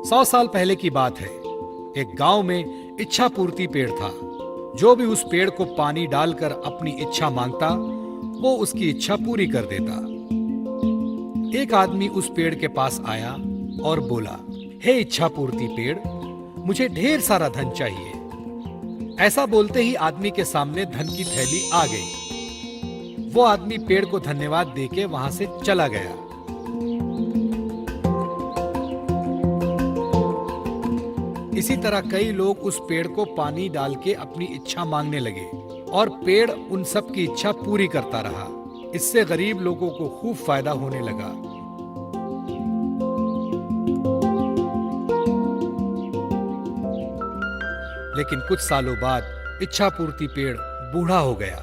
100 साल पहले की बात है। एक गांव में इच्छा पूर्ति पेड़ था। जो भी उस पेड़ को पानी डालकर अपनी इच्छा मांगता, वो उसकी इच्छा पूरी कर देता। एक आदमी उस पेड़ के पास आया और बोला, हे इच्छा पूर्ति पेड़, मुझे ढेर सारा धन चाहिए। ऐसा बोलते ही आदमी के सामने धन की थैली आ गई। वो आदमी पेड़ को धन्यवाद देके वहां से चला गया। इसी तरह कई लोग उस पेड़ को पानी डाल के अपनी इच्छा मांगने लगे और पेड़ उन सब की इच्छा पूरी करता रहा। इससे गरीब लोगों को खूब फायदा होने लगा। लेकिन कुछ सालों बाद इच्छा पूर्ति पेड़ बूढ़ा हो गया।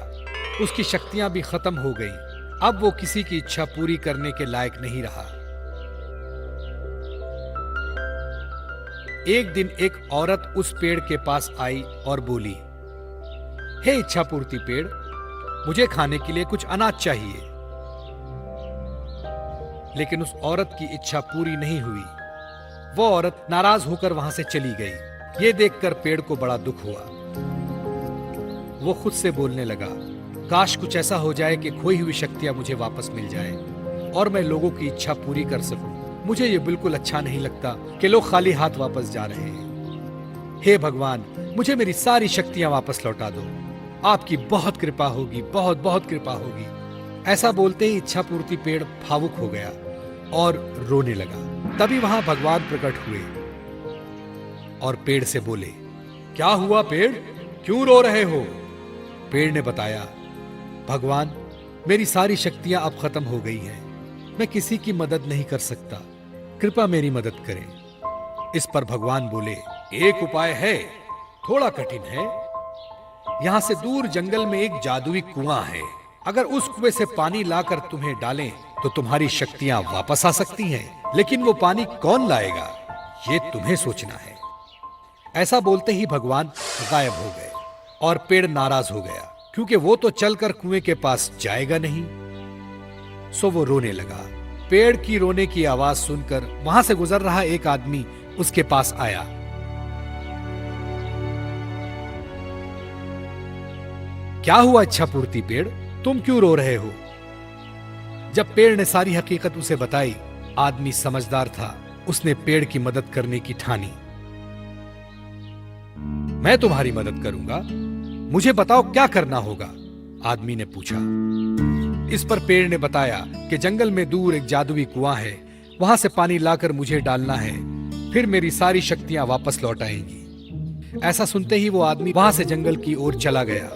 उसकी शक्तियां भी खत्म हो गईं। अब वो किसी की इच्छा पूरी करने के लायक नहीं रहा। एक दिन एक औरत उस पेड़ के पास आई और बोली, हे इच्छा पूर्ति पेड़, मुझे खाने के लिए कुछ अनाज चाहिए। लेकिन उस औरत की इच्छा पूरी नहीं हुई। वो औरत नाराज होकर वहां से चली गई। ये देखकर पेड़ को बड़ा दुख हुआ। वो खुद से बोलने लगा, काश कुछ ऐसा हो जाए कि खोई हुई शक्तियां मुझे वापस मिल जाए और मैं लोगों की इच्छा पूरी कर सकूं। मुझे ये बिल्कुल अच्छा नहीं लगता कि लोग खाली हाथ वापस जा रहे हैं। हे भगवान, मुझे मेरी सारी शक्तियां वापस लौटा दो। आपकी बहुत कृपा होगी, बहुत बहुत कृपा होगी। ऐसा बोलते ही इच्छा पूर्ति पेड़ भावुक हो गया और रोने लगा। तभी वहां भगवान प्रकट हुए और पेड़ से बोले, क्या हुआ पेड़, क्यों रो रहे हो? पेड़ ने बताया, भगवान, मेरी सारी शक्तियां अब खत्म हो गई हैं। मैं किसी की मदद नहीं कर सकता, कृपया मेरी मदद करें। इस पर भगवान बोले, एक उपाय है, थोड़ा कठिन है। यहां से दूर जंगल में एक जादुई कुआं है। अगर उस कुएं से पानी लाकर तुम्हें डालें तो तुम्हारी शक्तियां वापस आ सकती हैं। लेकिन वो पानी कौन लाएगा, ये तुम्हें सोचना है। ऐसा बोलते ही भगवान गायब हो गए और पेड़ नाराज हो गया, क्योंकि वो तो चलकर कुएं के पास जाएगा नहीं। सो वो रोने लगा। पेड़ की रोने की आवाज सुनकर वहां से गुजर रहा एक आदमी उसके पास आया। क्या हुआ इच्छा पूर्ति पेड़, तुम क्यों रो रहे हो? जब पेड़ ने सारी हकीकत उसे बताई, आदमी समझदार था। उसने पेड़ की मदद करने की ठानी। मैं तुम्हारी मदद करूंगा, मुझे बताओ क्या करना होगा? आदमी ने पूछा। इस पर पेड़ ने बताया कि जंगल में दूर एक जादुई कुआं है, वहां से पानी लाकर मुझे डालना है, फिर मेरी सारी शक्तियां वापस लौट आएंगी। ऐसा सुनते ही वो आदमी वहां से जंगल की ओर चला गया।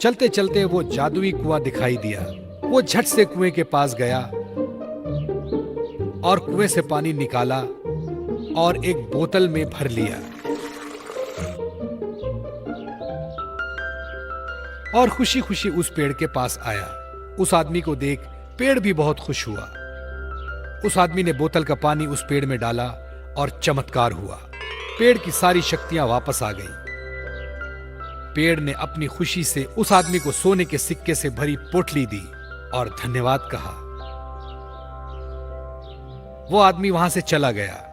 चलते चलते वो जादुई कुआं दिखाई दिया। वो झट से कुएं के पास गया और कुएं से पानी निकाला और एक बोतल में भर लिया और खुशी खुशी उस पेड़ के पास आया। उस आदमी को देख पेड़ भी बहुत खुश हुआ। उस आदमी ने बोतल का पानी उस पेड़ में डाला और चमत्कार हुआ। पेड़ की सारी शक्तियां वापस आ गईं। पेड़ ने अपनी खुशी से उस आदमी को सोने के सिक्के से भरी पोटली दी और धन्यवाद कहा। वो आदमी वहां से चला गया।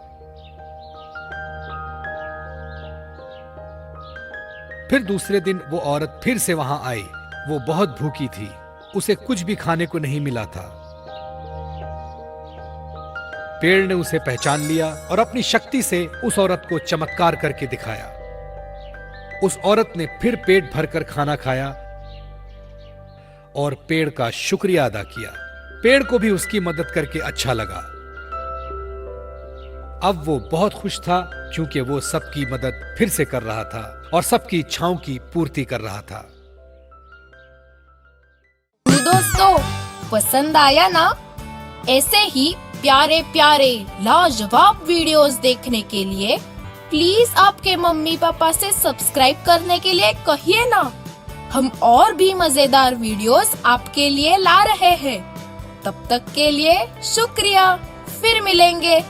फिर दूसरे दिन वो औरत फिर से वहां आई। वो बहुत भूखी थी, उसे कुछ भी खाने को नहीं मिला था। पेड़ ने उसे पहचान लिया और अपनी शक्ति से उस औरत को चमत्कार करके दिखाया। उस औरत ने फिर पेट भरकर खाना खाया और पेड़ का शुक्रिया अदा किया। पेड़ को भी उसकी मदद करके अच्छा लगा। अब वो बहुत खुश था, क्योंकि वो सबकी मदद फिर से कर रहा था और सबकी इच्छाओं की पूर्ति कर रहा था। दोस्तों, पसंद आया ना? ऐसे ही प्यारे प्यारे लाजवाब वीडियोस देखने के लिए प्लीज आपके मम्मी पापा से सब्सक्राइब करने के लिए कहिए ना। हम और भी मजेदार वीडियोस आपके लिए ला रहे हैं। तब तक के लिए शुक्रिया। फिर मिलेंगे।